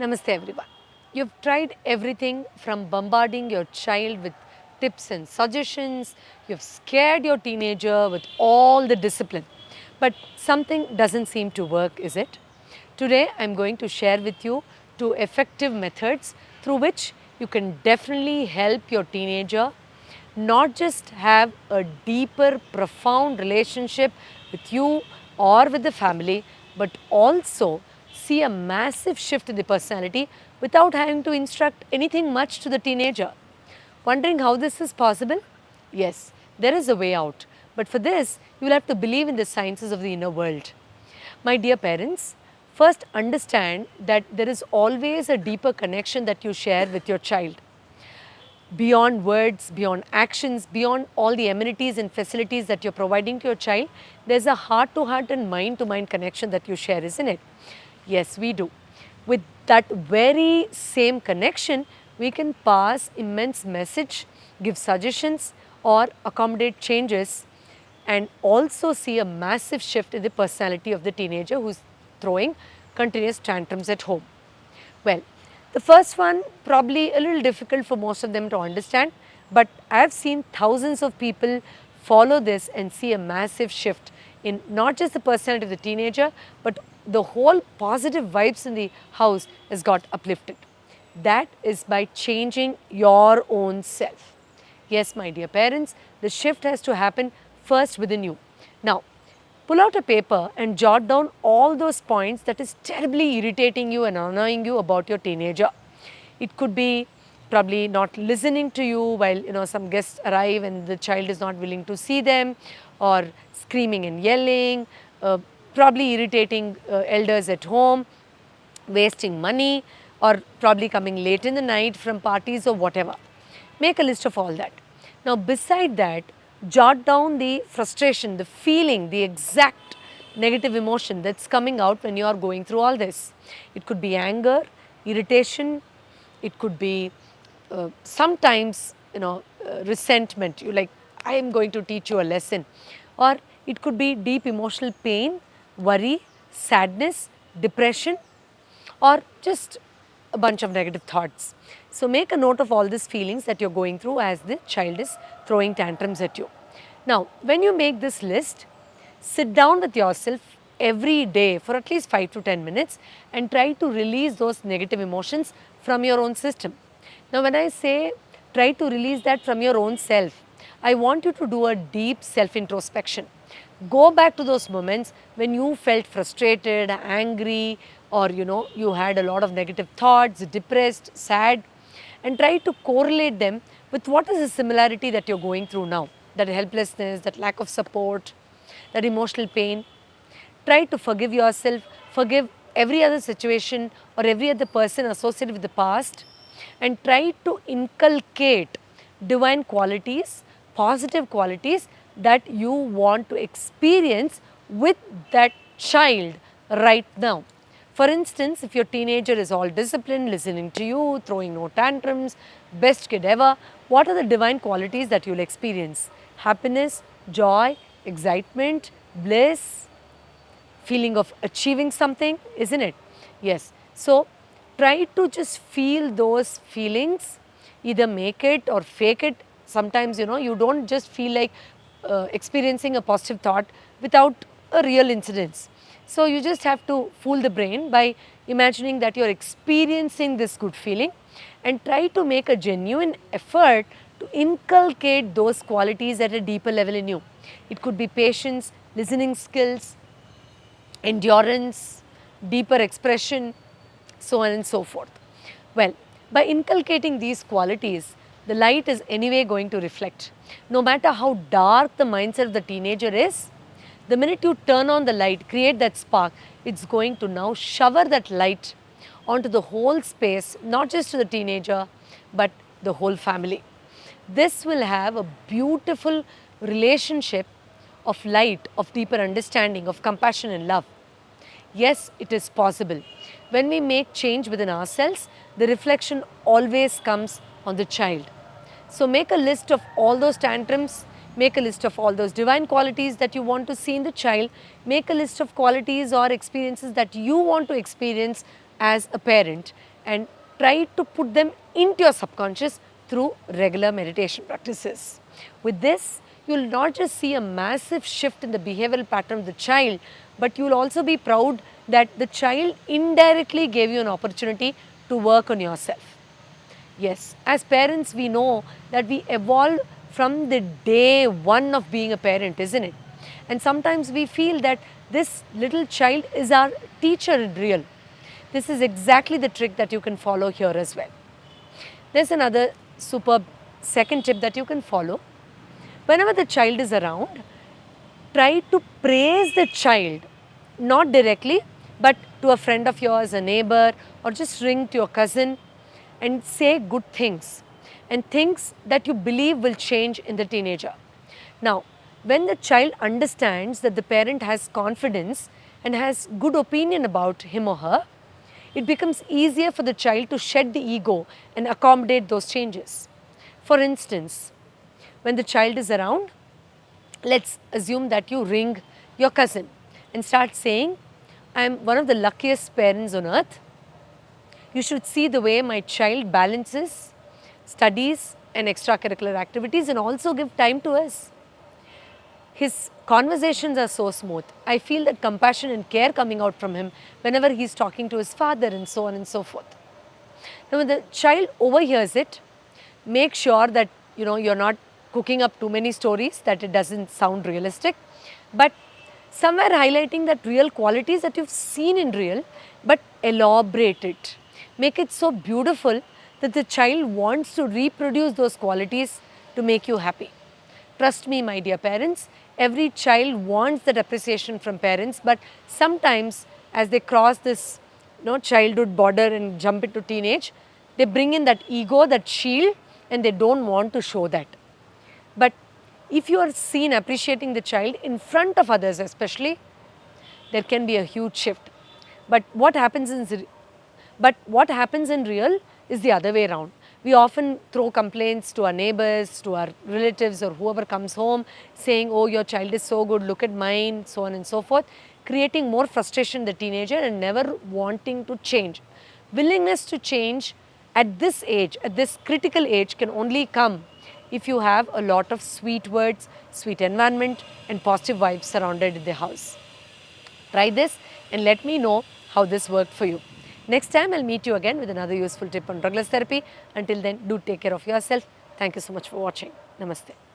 Namaste everyone. You've tried everything from bombarding your child with tips and suggestions, you've scared your teenager with all the discipline, but something doesn't seem to work, is it? Today I'm going to share with you two effective methods through which you can definitely help your teenager not just have a deeper, profound relationship with you or with the family, but also see a massive shift in the personality without having to instruct anything much to the teenager. Wondering how this is possible? Yes, there is a way out. But for this, you will have to believe in the sciences of the inner world. My dear parents, first understand that there is always a deeper connection that you share with your child. Beyond words, beyond actions, beyond all the amenities and facilities that you're providing to your child, there's a heart to heart and mind to mind connection that you share, isn't it? Yes, we do. With that very same connection, we can pass immense message, give suggestions, or accommodate changes, and also see a massive shift in the personality of the teenager who's throwing continuous tantrums at home. Well, the first one probably a little difficult for most of them to understand, but I've seen thousands of people follow this and see a massive shift in not just the personality of the teenager, but the whole positive vibes in the house has got uplifted. That is by changing your own self. Yes, my dear parents, the shift has to happen first within you. Now, pull out a paper and jot down all those points that is terribly irritating you and annoying you about your teenager. It could be probably not listening to you while some guests arrive and the child is not willing to see them, or screaming and yelling, probably irritating elders at home, wasting money, or probably coming late in the night from parties or whatever. Make a list of all that. Now, beside that, jot down the frustration, the feeling, the exact negative emotion that's coming out when you are going through all this. It could be anger, irritation, it could be sometimes resentment. You like, I am going to teach you a lesson. Or it could be deep emotional pain, worry, sadness, depression, or just a bunch of negative thoughts. So make a note of all these feelings that you're going through as the child is throwing tantrums at you. Now, when you make this list, sit down with yourself every day for at least 5 to 10 minutes and try to release those negative emotions from your own system. Now, when I say try to release that from your own self, I want you to do a deep self-introspection. Go back to those moments when you felt frustrated, angry, or you had a lot of negative thoughts, depressed, sad, and try to correlate them with what is the similarity that you're going through now. That helplessness, that lack of support, that emotional pain. Try to forgive yourself, forgive every other situation or every other person associated with the past, and try to inculcate divine qualities, positive qualities that you want to experience with that child right now. For instance, if your teenager is all disciplined, listening to you, throwing no tantrums, best kid ever, what are the divine qualities that you'll experience? Happiness, joy, excitement, bliss, feeling of achieving something, isn't it? Yes. So try to just feel those feelings, either make it or fake it. Sometimes you don't just feel like experiencing a positive thought without a real incidence. So you just have to fool the brain by imagining that you're experiencing this good feeling, and try to make a genuine effort to inculcate those qualities at a deeper level in you. It could be patience, listening skills, endurance, deeper expression, so on and so forth. Well, by inculcating these qualities, the light is anyway going to reflect. No matter how dark the mindset of the teenager is, the minute you turn on the light, create that spark, it's going to now shower that light onto the whole space, not just to the teenager, but the whole family. This will have a beautiful relationship of light, of deeper understanding, of compassion and love. Yes, it is possible. When we make change within ourselves, the reflection always comes on the child. So make a list of all those tantrums, make a list of all those divine qualities that you want to see in the child, make a list of qualities or experiences that you want to experience as a parent, and try to put them into your subconscious through regular meditation practices. With this, you will not just see a massive shift in the behavioral pattern of the child, but you will also be proud that the child indirectly gave you an opportunity to work on yourself. Yes, as parents, we know that we evolve from the day one of being a parent, isn't it? And sometimes we feel that this little child is our teacher in real. This is exactly the trick that you can follow here as well. There's another superb second tip that you can follow. Whenever the child is around, try to praise the child, not directly, but to a friend of yours, a neighbor, or just ring to your cousin and say good things and things that you believe will change in the teenager. Now, when the child understands that the parent has confidence and has good opinion about him or her, it becomes easier for the child to shed the ego and accommodate those changes. For instance, when the child is around, let's assume that you ring your cousin and start saying, I am one of the luckiest parents on earth. You should see the way my child balances studies and extracurricular activities and also give time to us. His conversations are so smooth. I feel that compassion and care coming out from him whenever he's talking to his father and so on and so forth. Now, when the child overhears it, make sure that you're not cooking up too many stories, that it doesn't sound realistic, but somewhere highlighting that real qualities that you've seen in real, but elaborate it. Make it so beautiful that the child wants to reproduce those qualities to make you happy. Trust me, my dear parents, every child wants that appreciation from parents, but sometimes as they cross this childhood border and jump into teenage, they bring in that ego, that shield, and they don't want to show that. But if you are seen appreciating the child in front of others especially, there can be a huge shift. But what happens in real is the other way around. We often throw complaints to our neighbors, to our relatives, or whoever comes home saying, oh, your child is so good, look at mine, so on and so forth, creating more frustration in the teenager and never wanting to change. Willingness to change at this age, at this critical age, can only come if you have a lot of sweet words, sweet environment, and positive vibes surrounded in the house. Try this and let me know how this worked for you. Next time, I'll meet you again with another useful tip on drugless therapy. Until then, do take care of yourself. Thank you so much for watching. Namaste.